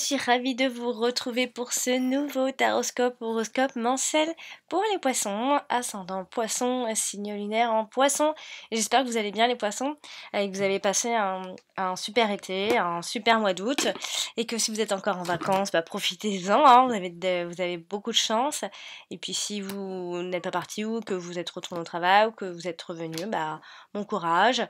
suis ravie de vous retrouver pour ce nouveau horoscope mensuel pour les poissons, ascendant poisson, signe lunaire en poisson. J'espère que vous allez bien les poissons et que vous avez passé un super été, un super mois d'août et que si vous êtes encore en vacances, bah, profitez-en, hein, vous avez beaucoup de chance. Et puis si vous n'êtes pas parti ou que vous êtes retourné au travail ou que vous êtes revenu, bah, bon courage.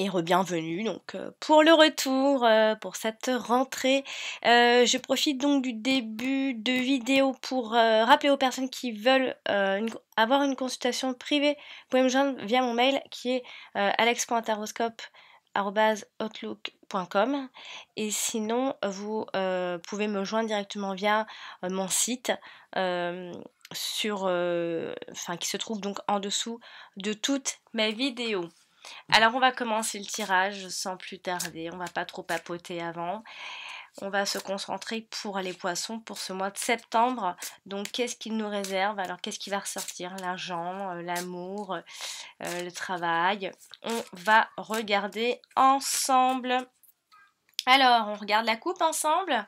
Et re-bienvenue donc pour le retour, pour cette rentrée. Je profite donc du début de vidéo pour rappeler aux personnes qui veulent avoir une consultation privée. Vous pouvez me joindre via mon mail qui est alex.taroscope@outlook.com et sinon vous pouvez me joindre directement via mon site qui se trouve donc en dessous de toutes mes vidéos. Alors on va commencer le tirage sans plus tarder, on va pas trop papoter avant. On va se concentrer pour les poissons pour ce mois de septembre. Donc qu'est-ce qu'il nous réserve? Alors qu'est-ce qui va ressortir? L'argent, l'amour, le travail. On va regarder ensemble. Alors on regarde la coupe ensemble.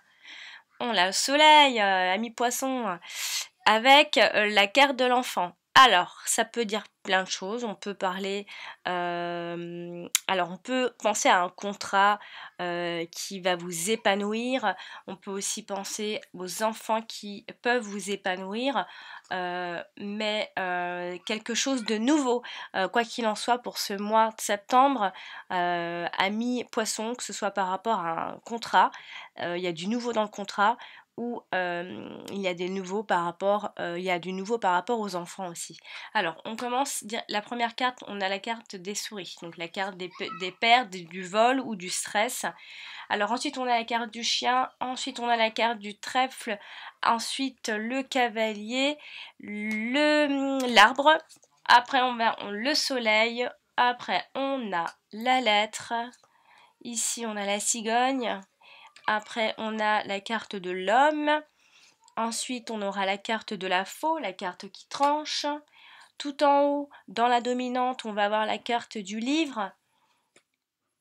On a le soleil, ami poisson, avec la carte de l'enfant. Alors, ça peut dire plein de choses. On peut parler... alors, on peut penser à un contrat qui va vous épanouir. On peut aussi penser aux enfants qui peuvent vous épanouir. Mais quelque chose de nouveau, quoi qu'il en soit, pour ce mois de septembre, amis poissons, que ce soit par rapport à un contrat, il y a du nouveau dans le contrat, ou il y a du nouveau par rapport aux enfants aussi. Alors, on commence, la première carte, on a la carte des souris, donc la carte des pertes, du vol ou du stress. Alors ensuite, on a la carte du chien, ensuite on a la carte du trèfle, ensuite le cavalier, l'arbre, après on a le soleil, après on a la lettre, ici on a la cigogne. Après, on a la carte de l'homme. Ensuite, on aura la carte de la faux, la carte qui tranche. Tout en haut, dans la dominante, on va avoir la carte du livre.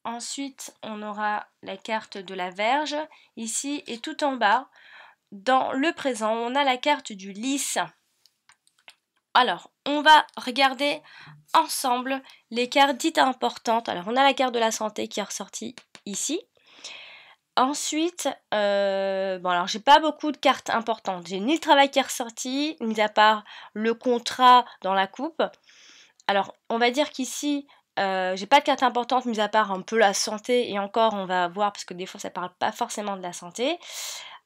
Ensuite, on aura la carte de la Vierge, ici. Et tout en bas, dans le présent, on a la carte du lys. Alors, on va regarder ensemble les cartes dites importantes. Alors, on a la carte de la santé qui est ressortie ici. Ensuite, bon alors j'ai pas beaucoup de cartes importantes. J'ai ni le travail qui est ressorti, mis à part le contrat dans la coupe. Alors, on va dire qu'ici, j'ai pas de carte importante, mis à part un peu la santé. Et encore, on va voir, parce que des fois, ça parle pas forcément de la santé.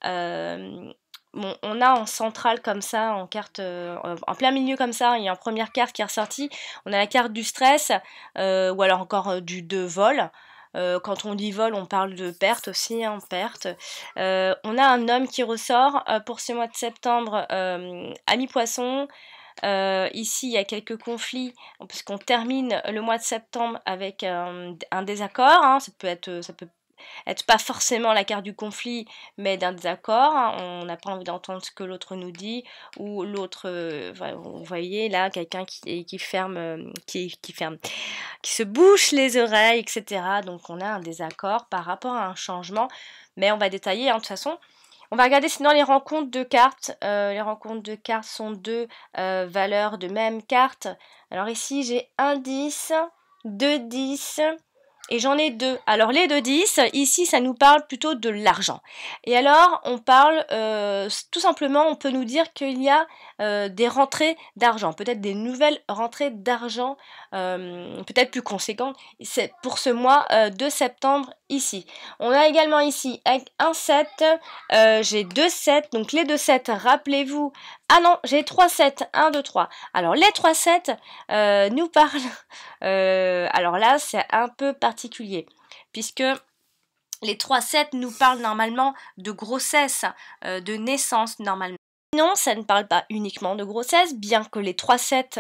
Bon, on a en centrale comme ça, en carte, en plein milieu comme ça, et en première carte qui est ressortie, on a la carte du stress, ou alors encore de vol. Quand on dit vol, on parle de perte aussi, hein, perte. On a un homme qui ressort pour ce mois de septembre, ami poisson. Ici, il y a quelques conflits, puisqu'on termine le mois de septembre avec un désaccord. Hein, ça peut être pas forcément la carte du conflit, mais d'un désaccord. Hein, on n'a pas envie d'entendre ce que l'autre nous dit, ou l'autre, vous voyez là, quelqu'un qui ferme, qui se bouche les oreilles, etc. Donc on a un désaccord par rapport à un changement, mais on va détailler, hein, de toute façon. On va regarder sinon les rencontres de cartes. Les rencontres de cartes sont deux valeurs de même carte. Alors ici j'ai un 10, deux 10, et j'en ai deux. Alors les 2 10, ici ça nous parle plutôt de l'argent. Et alors on parle, tout simplement, on peut nous dire qu'il y a des rentrées d'argent, peut-être des nouvelles rentrées d'argent, peut-être plus conséquentes. C'est pour ce mois de septembre ici. On a également ici avec un 7, j'ai 2 7, donc les 2 7, rappelez-vous. Ah non, j'ai 3 7, 1, 2, 3. Alors les 3 7 nous parlent, alors là c'est un peu particulier, puisque les 3 7 nous parlent normalement de grossesse, de naissance normalement. Non, ça ne parle pas uniquement de grossesse, bien que les 3 7,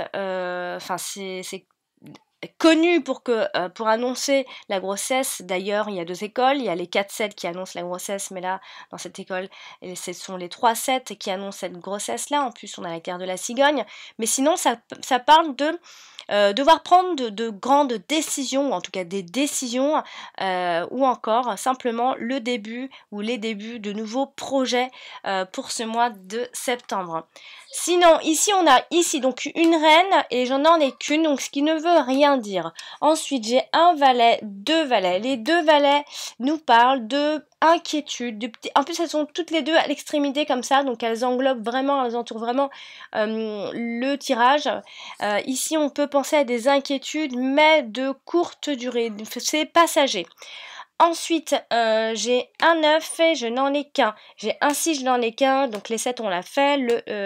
connu pour annoncer la grossesse. D'ailleurs, il y a 2 écoles, il y a les 4-7 qui annoncent la grossesse, mais là, dans cette école, ce sont les 3-7 qui annoncent cette grossesse-là. En plus, on a la carte de la cigogne. Mais sinon, ça parle de devoir prendre de grandes décisions, ou en tout cas des décisions, ou encore simplement le début ou les débuts de nouveaux projets pour ce mois de septembre. Sinon, ici on a donc une reine et j'en ai qu'une, donc ce qui ne veut rien dire. Ensuite, j'ai un valet, 2 valets. Les 2 valets nous parlent de inquiétude. En plus, elles sont toutes les deux à l'extrémité comme ça, donc elles englobent vraiment, elles entourent vraiment le tirage. Ici, on peut penser à des inquiétudes, mais de courte durée. C'est passager. Ensuite, j'ai un 9 et je n'en ai qu'un. J'ai un 6, je n'en ai qu'un. Donc les 7, on l'a fait.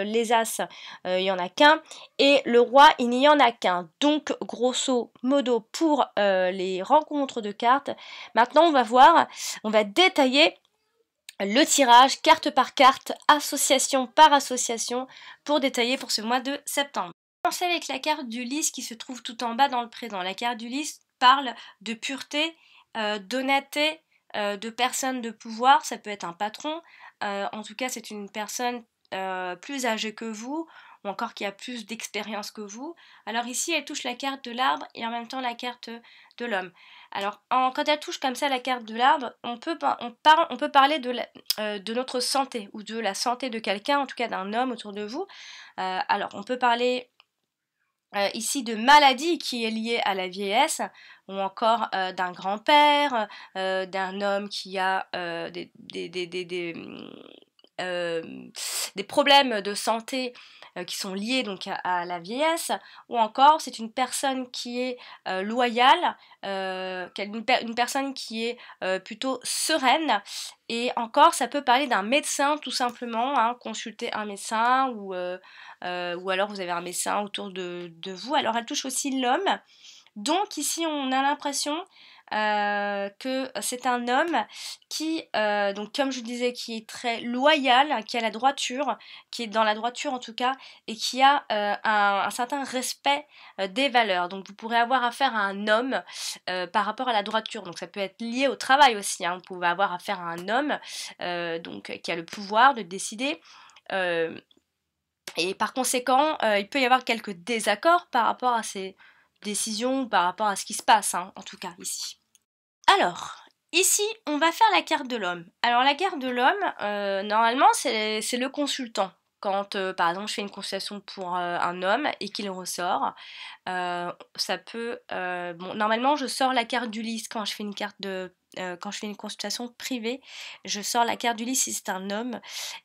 Les As, il n'y en a qu'un. Et le Roi, il n'y en a qu'un. Donc, grosso modo, pour les rencontres de cartes, maintenant, on va voir, on va détailler le tirage, carte par carte, association par association, pour détailler pour ce mois de septembre. On commence avec la carte du lys qui se trouve tout en bas dans le présent. La carte du lys parle de pureté, d'honnêteté, de personne de pouvoir. Ça peut être un patron, en tout cas c'est une personne plus âgée que vous, ou encore qui a plus d'expérience que vous. Alors ici elle touche la carte de l'arbre et en même temps la carte de l'homme. Alors quand elle touche comme ça la carte de l'arbre, on peut parler de notre santé, ou de la santé de quelqu'un, en tout cas d'un homme autour de vous. Alors on peut parler ici de maladie qui est liée à la vieillesse, ou encore d'un grand-père, d'un homme qui a des problèmes de santé qui sont liés donc à la vieillesse, ou encore c'est une personne qui est loyale, une personne qui est plutôt sereine, et encore ça peut parler d'un médecin tout simplement, hein, consulter un médecin, ou alors vous avez un médecin autour de vous. Alors elle touche aussi l'homme. Donc ici on a l'impression que c'est un homme qui, donc comme je disais, qui est très loyal, qui a la droiture, qui est dans la droiture en tout cas, et qui a un certain respect des valeurs. Donc vous pourrez avoir affaire à un homme par rapport à la droiture. Donc ça peut être lié au travail aussi, hein. Vous pouvez avoir affaire à un homme donc, qui a le pouvoir de décider. Et par conséquent, il peut y avoir quelques désaccords par rapport à ces décisions, par rapport à ce qui se passe, hein, en tout cas ici. Alors, ici, on va faire la carte de l'homme. Alors, la carte de l'homme, normalement, c'est le consultant. Quand, par exemple, je fais une consultation pour un homme et qu'il ressort, ça peut... bon, normalement, je sors la carte du lys quand je fais une quand je fais une consultation privée, je sors la carte du lys si c'est un homme,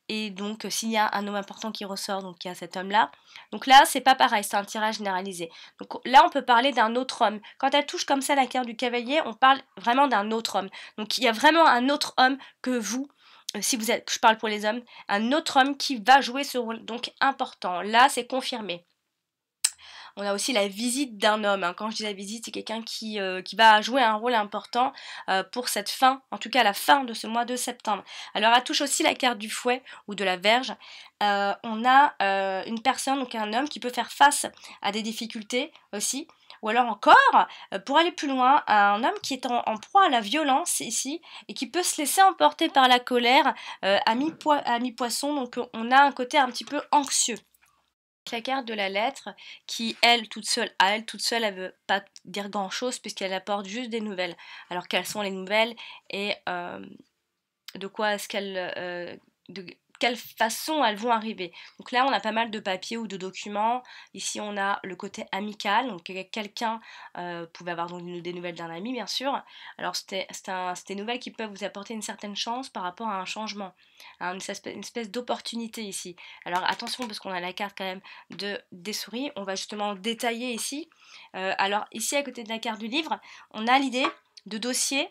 et donc s'il y a un homme important qui ressort, donc il y a cet homme-là. Donc là, c'est pas pareil, c'est un tirage généralisé. Donc là, on peut parler d'un autre homme. Quand elle touche comme ça la carte du cavalier, on parle vraiment d'un autre homme. Donc il y a vraiment un autre homme que vous, si vous êtes, je parle pour les hommes, un autre homme qui va jouer ce rôle, donc important. Là, c'est confirmé. On a aussi la visite d'un homme, hein. Quand je dis la visite, c'est quelqu'un qui va jouer un rôle important pour cette fin, en tout cas la fin de ce mois de septembre. Alors elle touche aussi la carte du fouet ou de la verge. On a une personne, donc un homme qui peut faire face à des difficultés aussi. Ou alors encore, pour aller plus loin, un homme qui est en proie à la violence ici, et qui peut se laisser emporter par la colère à mi-poisson, donc on a un côté un petit peu anxieux. La carte de la lettre qui, elle toute seule, elle veut pas dire grand chose puisqu'elle apporte juste des nouvelles. Alors quelles sont les nouvelles, et de quoi est-ce de quelle façon elles vont arriver. Donc là on a pas mal de papiers ou de documents. Ici on a le côté amical, donc quelqu'un pouvait avoir donc des nouvelles d'un ami bien sûr. Alors c'est des nouvelles qui peuvent vous apporter une certaine chance par rapport à un changement, hein, une espèce d'opportunité ici. Alors attention parce qu'on a la carte quand même des souris, on va justement détailler ici. Alors ici à côté de la carte du livre, on a l'idée de dossier,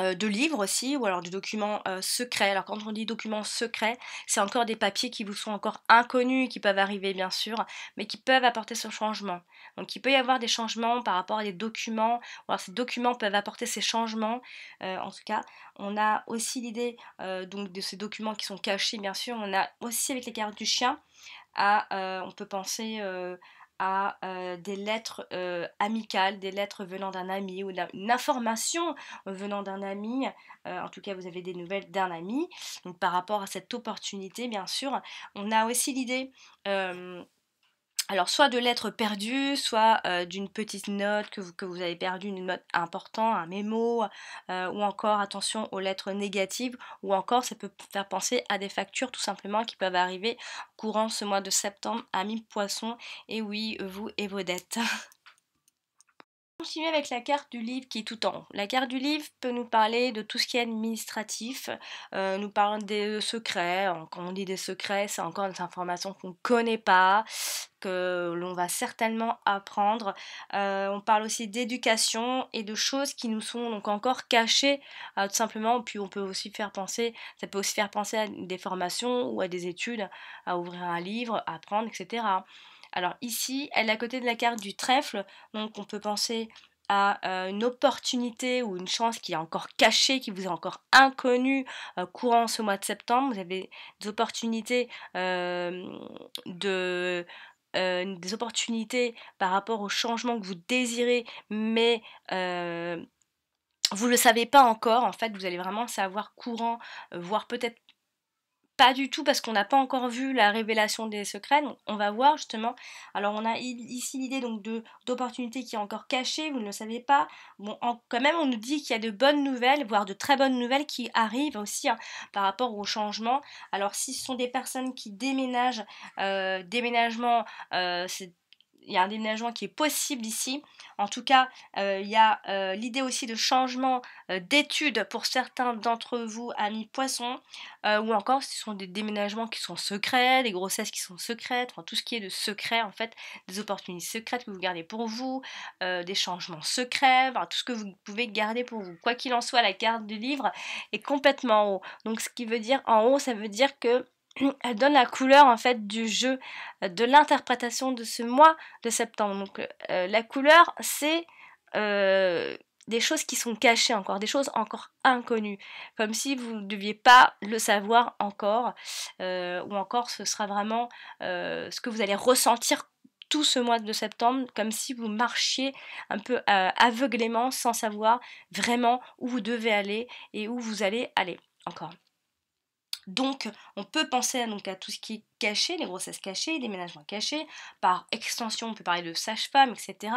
de livres aussi, ou alors de documents secrets. Alors quand on dit documents secrets, c'est encore des papiers qui vous sont encore inconnus, qui peuvent arriver bien sûr, mais qui peuvent apporter ce changement. Donc il peut y avoir des changements par rapport à des documents, ou alors ces documents peuvent apporter ces changements. En tout cas, on a aussi l'idée donc de ces documents qui sont cachés bien sûr. On a aussi avec les cartes du chien, on peut penser à des lettres amicales, des lettres venant d'un ami ou une information venant d'un ami. En tout cas, vous avez des nouvelles d'un ami. Donc par rapport à cette opportunité, bien sûr, on a aussi l'idée alors soit de lettres perdues, soit d'une petite note que vous avez perdue, une note importante, un mémo, ou encore attention aux lettres négatives, ou encore ça peut faire penser à des factures tout simplement qui peuvent arriver courant ce mois de septembre à mi-poisson, et oui, vous et vos dettes. Continuer avec la carte du livre qui est tout en haut. La carte du livre peut nous parler de tout ce qui est administratif, nous parle des secrets. Quand on dit des secrets, c'est encore des informations qu'on ne connaît pas, que l'on va certainement apprendre. On parle aussi d'éducation et de choses qui nous sont donc encore cachées, tout simplement. Puis on peut aussi faire penser, ça peut aussi faire penser à des formations ou à des études, à ouvrir un livre, à apprendre, etc. Alors ici, elle est à côté de la carte du trèfle, donc on peut penser à une opportunité ou une chance qui est encore cachée, qui vous est encore inconnue courant ce mois de septembre. Vous avez des opportunités des opportunités par rapport au changement que vous désirez, mais vous ne le savez pas encore. En fait, vous allez vraiment savoir courant, voire peut-être pas du tout parce qu'on n'a pas encore vu la révélation des secrets, donc on va voir justement. Alors on a ici l'idée donc d'opportunités qui est encore cachée, vous ne le savez pas. Bon, quand même on nous dit qu'il y a de bonnes nouvelles, voire de très bonnes nouvelles qui arrivent aussi hein, par rapport au changement. Alors si ce sont des personnes qui déménagent, déménagement, il y a un déménagement qui est possible ici. En tout cas, il y a l'idée aussi de changement d'études pour certains d'entre vous, amis poissons, ou encore ce sont des déménagements qui sont secrets, des grossesses qui sont secrètes, enfin, tout ce qui est de secret en fait, des opportunités secrètes que vous gardez pour vous, des changements secrets, enfin, tout ce que vous pouvez garder pour vous. Quoi qu'il en soit, la carte du livre est complètement en haut. Donc ce qui veut dire en haut, ça veut dire que elle donne la couleur en fait du jeu, de l'interprétation de ce mois de septembre. Donc la couleur c'est des choses qui sont cachées encore, des choses encore inconnues, comme si vous ne deviez pas le savoir encore, ou encore ce sera vraiment ce que vous allez ressentir tout ce mois de septembre, comme si vous marchiez un peu aveuglément sans savoir vraiment où vous devez aller et où vous allez aller encore. Donc, on peut penser donc, à tout ce qui est caché, les grossesses cachées, les ménagements cachés. Par extension, on peut parler de sage-femme, etc.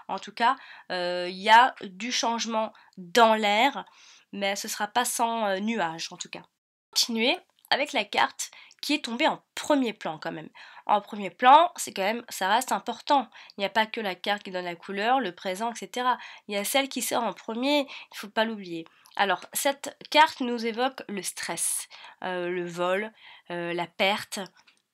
En tout cas, il y a du changement dans l'air, mais ce ne sera pas sans nuages, en tout cas. Continuer avec la carte qui est tombée en premier plan quand même. En premier plan, c'est quand même, ça reste important. Il n'y a pas que la carte qui donne la couleur, le présent, etc. Il y a celle qui sort en premier, il ne faut pas l'oublier. Alors, cette carte nous évoque le stress, le vol, la perte,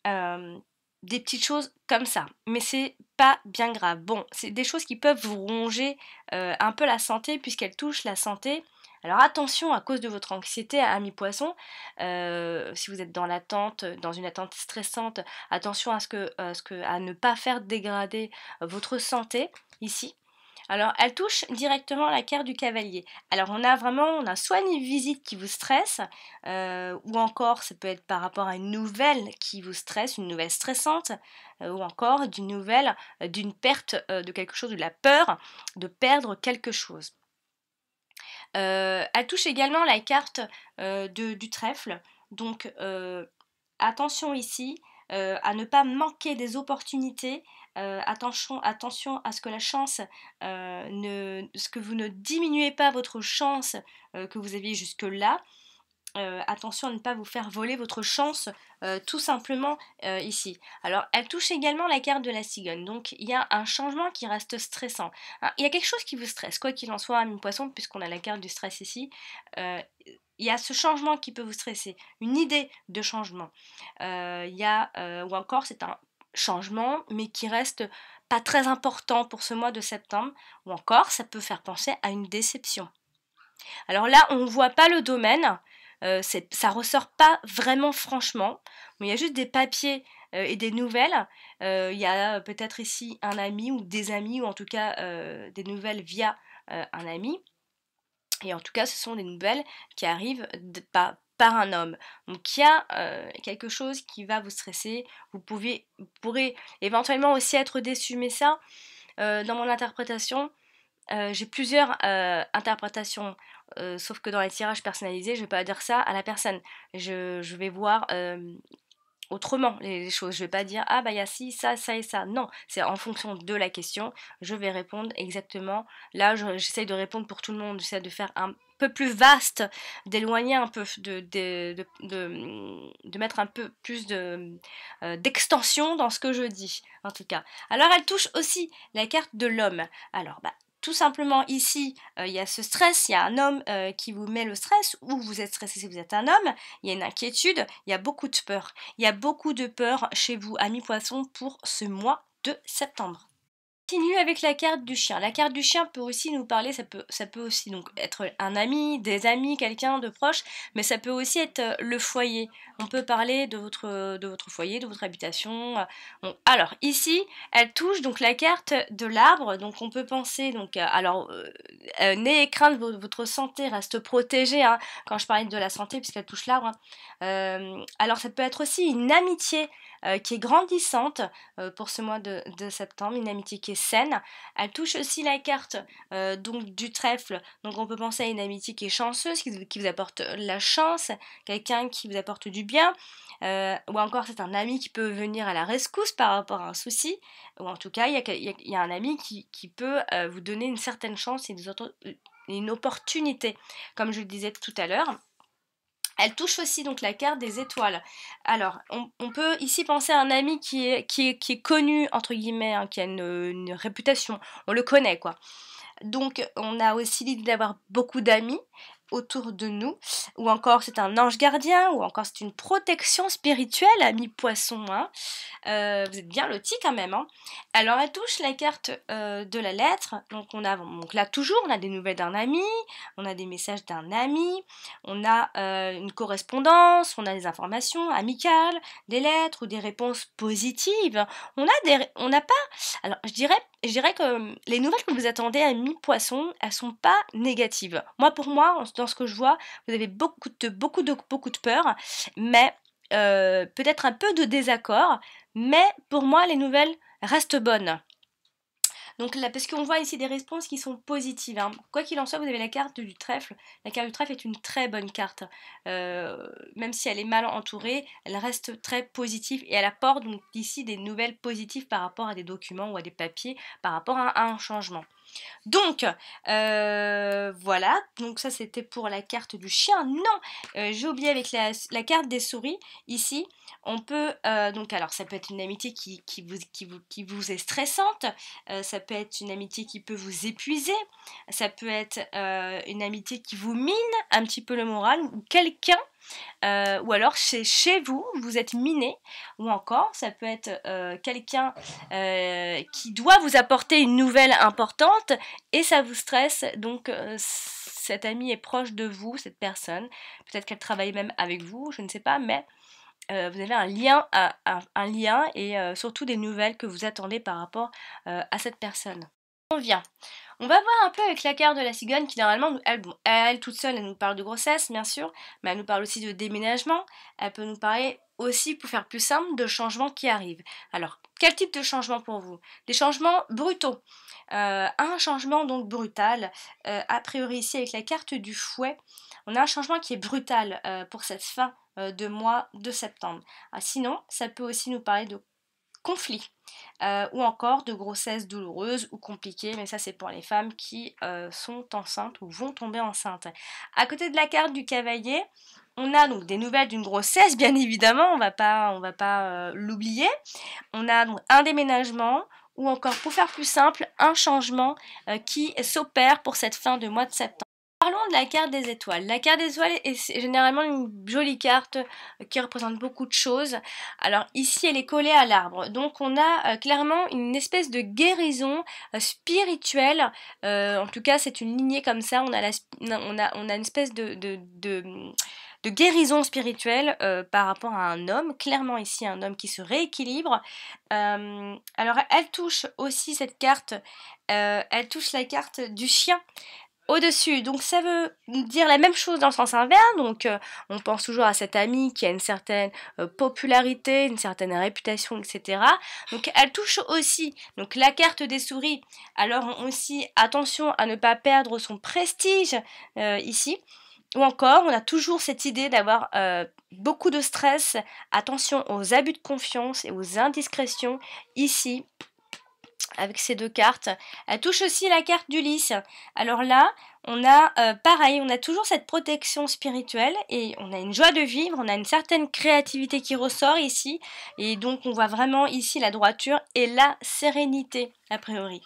des petites choses comme ça. Mais c'est pas bien grave. Bon, c'est des choses qui peuvent vous ronger un peu la santé puisqu'elles touchent la santé. Alors attention à cause de votre anxiété, amis poissons, si vous êtes dans l'attente, dans une attente stressante, attention à ne pas faire dégrader votre santé ici. Alors, elle touche directement la carte du cavalier. Alors, on a soit une visite qui vous stresse, ou encore, ça peut être par rapport à une nouvelle qui vous stresse, une nouvelle stressante, ou encore d'une perte de quelque chose, de la peur de perdre quelque chose. Elle touche également la carte du trèfle. Donc attention ici à ne pas manquer des opportunités. Attention à ce que la chance, ce que vous ne diminuez pas votre chance que vous aviez jusque-là. Attention à ne pas vous faire voler votre chance tout simplement ici. Alors elle touche également la carte de la cigogne, donc il y a un changement qui reste stressant. Alors, il y a quelque chose qui vous stresse, quoi qu'il en soit, ami poisson, puisqu'on a la carte du stress ici. Il y a ce changement qui peut vous stresser, une idée de changement. Ou encore c'est un changement mais qui reste pas très important pour ce mois de septembre, ou encore ça peut faire penser à une déception. Alors là, on ne voit pas le domaine, ça ressort pas vraiment franchement, mais il y a juste des papiers et des nouvelles. Il y a peut-être ici un ami ou des amis, ou en tout cas des nouvelles via un ami. Et en tout cas, ce sont des nouvelles qui arrivent par un homme. Donc il y a quelque chose qui va vous stresser, vous pourrez éventuellement aussi être déçu, mais ça, dans mon interprétation, j'ai plusieurs interprétations, sauf que dans les tirages personnalisés, je vais pas dire ça à la personne. Je vais voir autrement les choses. Je vais pas dire ah bah il y a ci, ça et ça. Non, c'est en fonction de la question, je vais répondre exactement. Là, j'essaye de répondre pour tout le monde, j'essaie de faire un peu plus vaste, d'éloigner un peu, de mettre un peu plus d'extension dans ce que je dis, en tout cas. Alors elle touche aussi la carte de l'homme. Alors bah tout simplement ici, il y a ce stress, il y a un homme qui vous met le stress, ou vous êtes stressé si vous êtes un homme, il y a une inquiétude, il y a beaucoup de peur. Il y a beaucoup de peur chez vous, amis poissons, pour ce mois de septembre. Continue avec la carte du chien. La carte du chien peut aussi nous parler, ça peut aussi donc être un ami, des amis, quelqu'un de proche, mais ça peut aussi être le foyer. On peut parler de votre foyer, de votre habitation. Bon, alors ici, elle touche donc la carte de l'arbre, donc on peut penser donc n'ayez crainte, votre santé reste protégée. Hein, quand je parlais de la santé, puisqu'elle touche l'arbre. Hein. Alors ça peut être aussi une amitié qui est grandissante pour ce mois de septembre, une amitié qui est saine. Elle touche aussi la carte donc du trèfle, donc on peut penser à une amitié qui est chanceuse, qui vous apporte la chance, quelqu'un qui vous apporte du bien, ou encore c'est un ami qui peut venir à la rescousse par rapport à un souci, ou en tout cas il y a un ami qui peut vous donner une certaine chance et une opportunité, comme je le disais tout à l'heure. Elle touche aussi donc la carte des étoiles. Alors, on peut ici penser à un ami qui est connu, entre guillemets, hein, qui a une réputation. On le connaît, quoi. Donc, on a aussi l'idée d'avoir beaucoup d'amis autour de nous, ou encore c'est un ange gardien, ou encore c'est une protection spirituelle, ami poisson, hein. Vous êtes bien lotis quand même, hein. Alors elle touche la carte de la lettre, donc donc là toujours on a des nouvelles d'un ami, on a des messages d'un ami, on a une correspondance, on a des informations amicales, des lettres ou des réponses positives, on n'a pas, alors je dirais que les nouvelles que vous attendez à mi-poisson, elles sont pas négatives. Pour moi, dans ce que je vois, vous avez beaucoup de peur, mais peut-être un peu de désaccord, mais pour moi, les nouvelles restent bonnes. Donc là, parce qu'on voit ici des réponses qui sont positives. Hein. Quoi qu'il en soit, vous avez la carte du trèfle. La carte du trèfle est une très bonne carte. Même si elle est mal entourée, elle reste très positive et elle apporte donc ici des nouvelles positives par rapport à des documents ou à des papiers, par rapport à un changement. Donc, voilà, donc ça c'était pour la carte du chien. Non, j'ai oublié avec la carte des souris. Ici, on peut, donc alors ça peut être une amitié qui vous est stressante, ça peut être une amitié qui peut vous épuiser, ça peut être une amitié qui vous mine un petit peu le moral, ou quelqu'un ou alors c'est chez vous, vous êtes miné, ou encore ça peut être quelqu'un qui doit vous apporter une nouvelle importante et ça vous stresse, donc cet ami est proche de vous, cette personne, peut-être qu'elle travaille même avec vous, je ne sais pas, mais vous avez un lien et surtout des nouvelles que vous attendez par rapport à cette personne. On vient. On va voir un peu avec la carte de la cigogne qui normalement, elle toute seule, elle nous parle de grossesse bien sûr, mais elle nous parle aussi de déménagement, elle peut nous parler aussi, pour faire plus simple, de changements qui arrivent. Alors, quel type de changement pour vous? Des changements brutaux. Un changement donc brutal, a priori ici avec la carte du fouet, on a un changement qui est brutal pour cette fin de mois de septembre. Sinon, ça peut aussi nous parler de conflit ou encore de grossesse douloureuse ou compliquée, mais ça c'est pour les femmes qui sont enceintes ou vont tomber enceintes. À côté de la carte du cavalier, on a donc des nouvelles d'une grossesse, bien évidemment, on va pas l'oublier. On a donc un déménagement ou encore, pour faire plus simple, un changement qui s'opère pour cette fin de mois de septembre. Parlons de la carte des étoiles. La carte des étoiles est généralement une jolie carte qui représente beaucoup de choses. Alors ici, elle est collée à l'arbre. Donc on a clairement une espèce de guérison spirituelle. En tout cas, c'est une lignée comme ça. On a une espèce de guérison spirituelle par rapport à un homme. Clairement ici, un homme qui se rééquilibre. Alors elle touche aussi cette carte. Elle touche la carte du chien. au-dessus. Donc ça veut dire la même chose dans le sens inverse. Donc on pense toujours à cette amie qui a une certaine popularité, une certaine réputation, etc. Donc elle touche aussi donc la carte des souris. Alors aussi attention à ne pas perdre son prestige ici. Ou encore, on a toujours cette idée d'avoir beaucoup de stress. Attention aux abus de confiance et aux indiscrétions ici avec ces deux cartes. Elle touche aussi la carte d'Ulysse. Alors là, on a pareil, on a toujours cette protection spirituelle et on a une joie de vivre, on a une certaine créativité qui ressort ici et donc on voit vraiment ici la droiture et la sérénité a priori.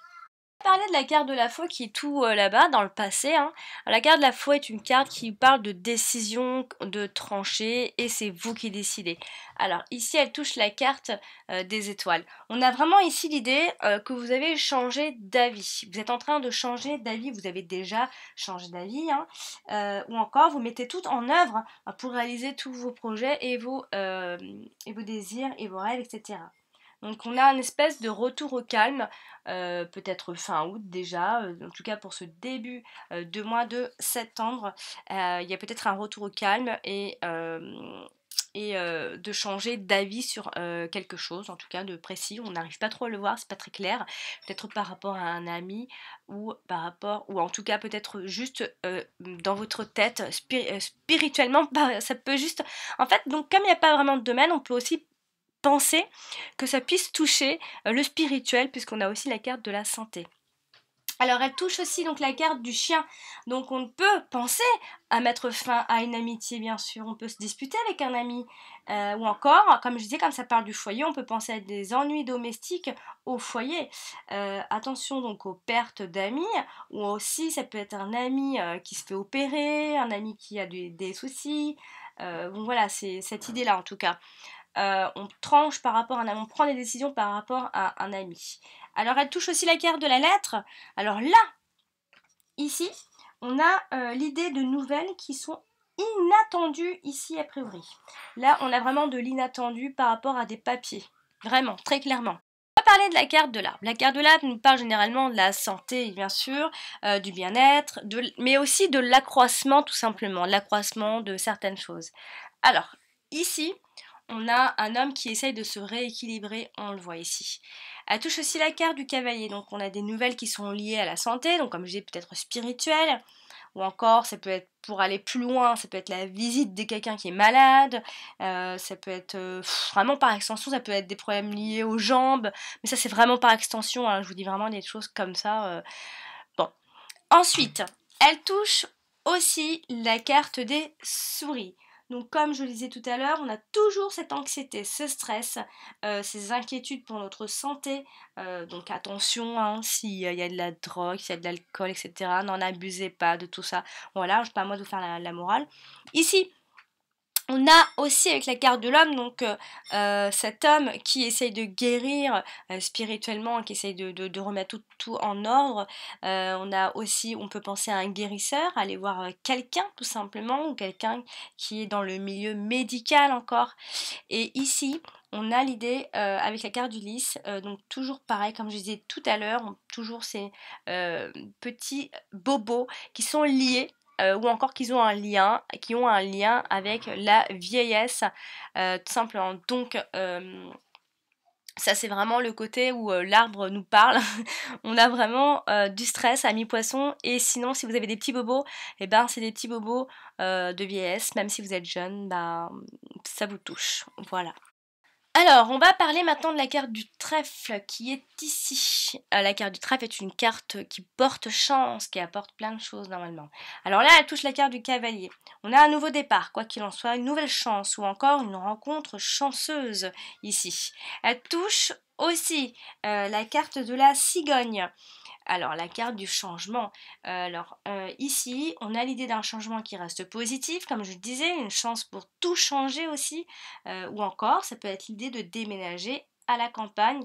Parler de la carte de la foi qui est tout là-bas dans le passé. Hein. La carte de la foi est une carte qui parle de décision, de trancher et c'est vous qui décidez. Alors ici elle touche la carte des étoiles. On a vraiment ici l'idée que vous avez changé d'avis. Vous êtes en train de changer d'avis, vous avez déjà changé d'avis. Hein. Ou encore vous mettez tout en œuvre pour réaliser tous vos projets et vos désirs et vos rêves, etc. Donc on a une espèce de retour au calme, peut-être fin août déjà, en tout cas pour ce début de mois de septembre, il y a peut-être un retour au calme et de changer d'avis sur quelque chose, en tout cas de précis, on n'arrive pas trop à le voir, c'est pas très clair, peut-être par rapport à un ami ou par rapport, ou en tout cas peut-être juste dans votre tête, spirituellement, ça peut juste, en fait, donc comme il n'y a pas vraiment de domaine, on peut aussi penser que ça puisse toucher le spirituel puisqu'on a aussi la carte de la santé. Alors elle touche aussi donc la carte du chien, donc on peut penser à mettre fin à une amitié bien sûr, on peut se disputer avec un ami, ou encore, comme je disais, comme ça parle du foyer, on peut penser à des ennuis domestiques au foyer. Attention donc aux pertes d'amis, ou aussi ça peut être un ami qui se fait opérer, un ami qui a des soucis, bon voilà, c'est cette idée-là en tout cas. On tranche par rapport à un ami, on prend des décisions par rapport à un ami. Alors elle touche aussi la carte de la lettre. Alors là, ici, on a l'idée de nouvelles qui sont inattendues ici a priori. Là, on a vraiment de l'inattendu par rapport à des papiers. Vraiment, très clairement. On va parler de la carte de l'arbre. La carte de l'arbre nous parle généralement de la santé, bien sûr, du bien-être, mais aussi de l'accroissement tout simplement, l'accroissement de certaines choses. Alors, ici, on a un homme qui essaye de se rééquilibrer, on le voit ici. Elle touche aussi la carte du cavalier, donc on a des nouvelles qui sont liées à la santé, donc comme je disais peut-être spirituelle, ou encore ça peut être pour aller plus loin, ça peut être la visite de quelqu'un qui est malade, ça peut être vraiment par extension, ça peut être des problèmes liés aux jambes, mais ça c'est vraiment par extension, hein, je vous dis vraiment des choses comme ça. Bon. Ensuite, elle touche aussi la carte des souris. Donc comme je le disais tout à l'heure, on a toujours cette anxiété, ce stress, ces inquiétudes pour notre santé. Donc attention, hein, s'il y a de la drogue, s'il y a de l'alcool, etc. N'en abusez pas de tout ça. Voilà, je sais pas à moi de vous faire la morale. Ici, on a aussi avec la carte de l'homme, donc cet homme qui essaye de guérir spirituellement, qui essaye de remettre tout en ordre. On a aussi, on peut penser à un guérisseur, aller voir quelqu'un tout simplement, ou quelqu'un qui est dans le milieu médical encore. Et ici, on a l'idée avec la carte d'Ulysse, donc toujours pareil, comme je disais tout à l'heure, toujours ces petits bobos qui sont liés ou encore qui ont un lien avec la vieillesse, tout simplement. Donc ça c'est vraiment le côté où l'arbre nous parle. On a vraiment du stress à mi-poisson et sinon si vous avez des petits bobos, et ben c'est des petits bobos de vieillesse, même si vous êtes jeune, bah, ça vous touche. Voilà. Alors, on va parler maintenant de la carte du trèfle qui est ici. La carte du trèfle est une carte qui porte chance, qui apporte plein de choses normalement. Alors là, elle touche la carte du cavalier. On a un nouveau départ, quoi qu'il en soit, une nouvelle chance ou encore une rencontre chanceuse ici. Elle touche aussi la carte de la cigogne. Alors, la carte du changement. Ici, on a l'idée d'un changement qui reste positif, comme je disais, une chance pour tout changer aussi. Ou encore, ça peut être l'idée de déménager à la campagne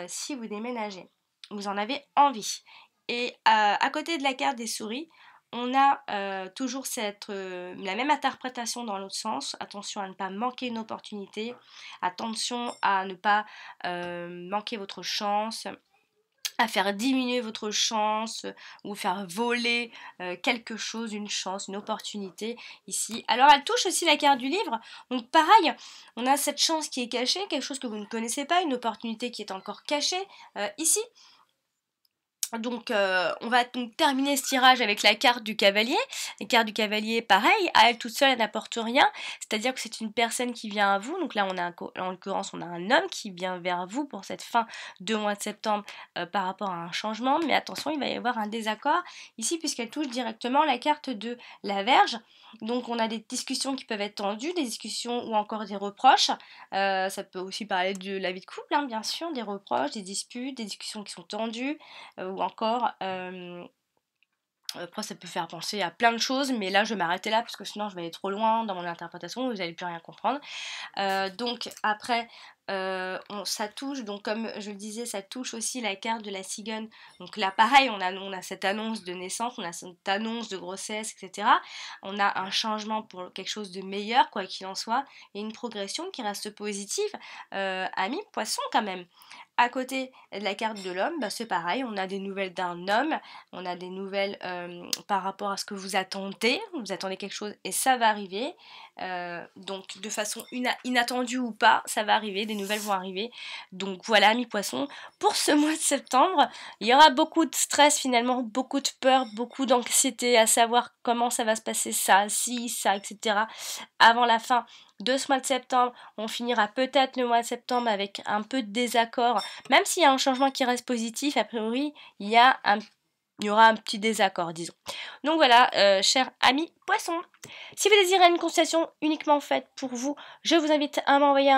si vous déménagez. Vous en avez envie. Et à côté de la carte des souris, on a toujours la même interprétation dans l'autre sens. Attention à ne pas manquer une opportunité. Attention à ne pas manquer votre chance. à faire diminuer votre chance ou faire voler quelque chose, une chance, une opportunité ici. Alors elle touche aussi la carte du livre, donc pareil, on a cette chance qui est cachée, quelque chose que vous ne connaissez pas, une opportunité qui est encore cachée ici. Donc on va donc terminer ce tirage avec la carte du cavalier. La carte du cavalier, pareil, à elle toute seule, elle n'apporte rien. C'est-à-dire que c'est une personne qui vient à vous. Donc là, on a en l'occurrence, on a un homme qui vient vers vous pour cette fin de mois de septembre par rapport à un changement. Mais attention, il va y avoir un désaccord ici puisqu'elle touche directement la carte de la Vierge. Donc on a des discussions qui peuvent être tendues, des discussions ou encore des reproches. Ça peut aussi parler de la vie de couple, hein, bien sûr, des reproches, des disputes, des discussions qui sont tendues. Ou encore, après ça peut faire penser à plein de choses, mais là je vais m'arrêter là parce que sinon je vais aller trop loin dans mon interprétation, vous n'allez plus rien comprendre. Donc après, ça touche, donc comme je le disais, ça touche aussi la carte de la cigogne. Donc là pareil, on a cette annonce de naissance, on a cette annonce de grossesse, etc. On a un changement pour quelque chose de meilleur, quoi qu'il en soit, et une progression qui reste positive, ami poisson quand même. À côté de la carte de l'homme, bah, c'est pareil, on a des nouvelles d'un homme, on a des nouvelles par rapport à ce que vous attendez quelque chose et ça va arriver, donc de façon inattendue ou pas, ça va arriver, des nouvelles vont arriver, donc voilà mes poissons, pour ce mois de septembre, il y aura beaucoup de stress finalement, beaucoup de peur, beaucoup d'anxiété à savoir comment ça va se passer ça, si, ça, etc. avant la fin de ce mois de septembre, on finira peut-être le mois de septembre avec un peu de désaccord, même s'il y a un changement qui reste positif, a priori, il y aura un petit désaccord, disons. Donc voilà, chers amis poissons, si vous désirez une consultation uniquement faite pour vous, je vous invite à m'envoyer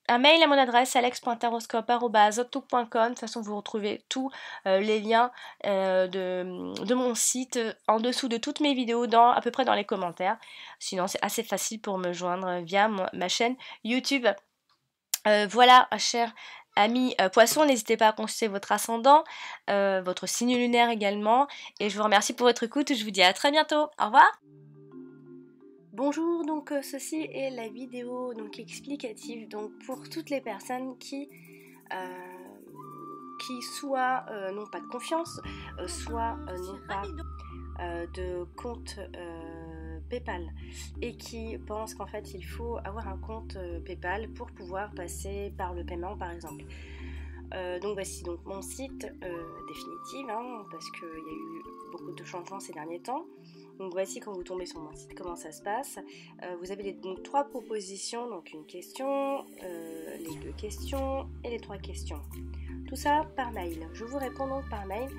un mail à mon adresse alex.taroscope@outlook.com. De toute façon, vous retrouvez tous les liens de mon site en dessous de toutes mes vidéos, à peu près dans les commentaires. Sinon, c'est assez facile pour me joindre via ma chaîne YouTube. Voilà, chers amis poissons, n'hésitez pas à consulter votre ascendant, votre signe lunaire également. Et je vous remercie pour votre écoute. Je vous dis à très bientôt. Au revoir. Bonjour, donc ceci est la vidéo donc explicative donc pour toutes les personnes qui soit n'ont pas de confiance, soit n'ont pas de compte PayPal et qui pensent qu'en fait il faut avoir un compte PayPal pour pouvoir passer par le paiement par exemple. Donc voici donc mon site définitif, hein, parce qu'il y a eu beaucoup de changements ces derniers temps. Donc voici quand vous tombez sur mon site comment ça se passe. Vous avez donc 3 propositions, donc une question, les 2 questions et les 3 questions. Tout ça par mail. Je vous réponds donc par mail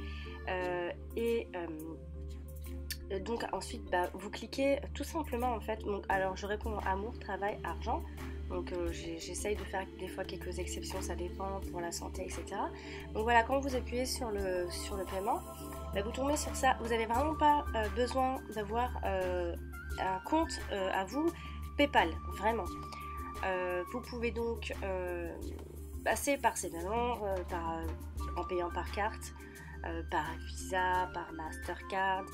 donc ensuite vous cliquez tout simplement en fait. Donc, alors je réponds amour, travail, argent. Donc j'essaye de faire des fois quelques exceptions, ça dépend pour la santé, etc. Donc voilà, quand vous appuyez sur le paiement, vous tombez sur ça. Vous n'avez vraiment pas besoin d'avoir un compte à vous PayPal, vraiment. Vous pouvez donc passer par ces paiements en payant par carte, par Visa, par Mastercard.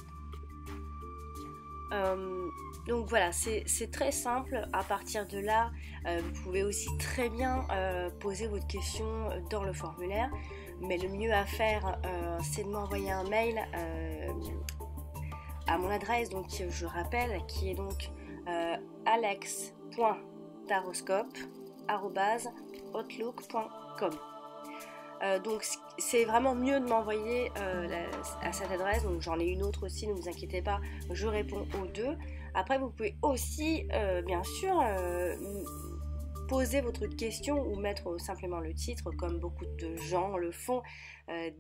Donc voilà, c'est très simple. À partir de là, vous pouvez aussi très bien poser votre question dans le formulaire, mais le mieux à faire c'est de m'envoyer un mail à mon adresse, donc je rappelle, qui est donc alex.taroscope@outlook.com. Donc c'est vraiment mieux de m'envoyer à cette adresse, donc j'en ai une autre aussi, ne vous inquiétez pas, je réponds aux 2. Après vous pouvez aussi bien sûr poser votre question ou mettre simplement le titre comme beaucoup de gens le font.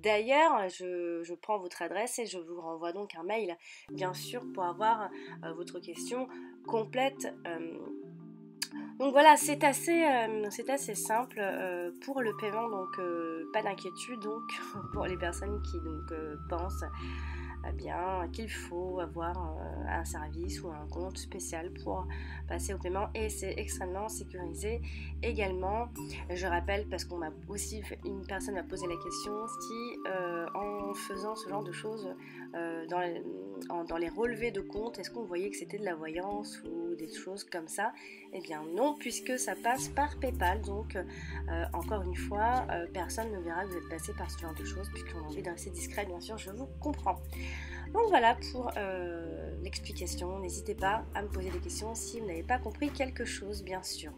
D'ailleurs je prends votre adresse et je vous renvoie donc un mail bien sûr pour avoir votre question complète. Donc voilà, c'est assez simple pour le paiement, donc pas d'inquiétude donc pour les personnes qui donc pensent eh bien qu'il faut avoir un service ou un compte spécial pour passer au paiement, et c'est extrêmement sécurisé également. Je rappelle, parce qu'on m'a aussi, une personne m'a posé la question, si en faisant ce genre de choses dans les relevés de compte, est-ce qu'on voyait que c'était de la voyance ou des choses comme ça? Eh bien non, puisque ça passe par PayPal, donc encore une fois, personne ne verra que vous êtes passé par ce genre de choses, puisqu'on a envie de rester discret, bien sûr, je vous comprends. Donc voilà pour l'explication. N'hésitez pas à me poser des questions si vous n'avez pas compris quelque chose, bien sûr.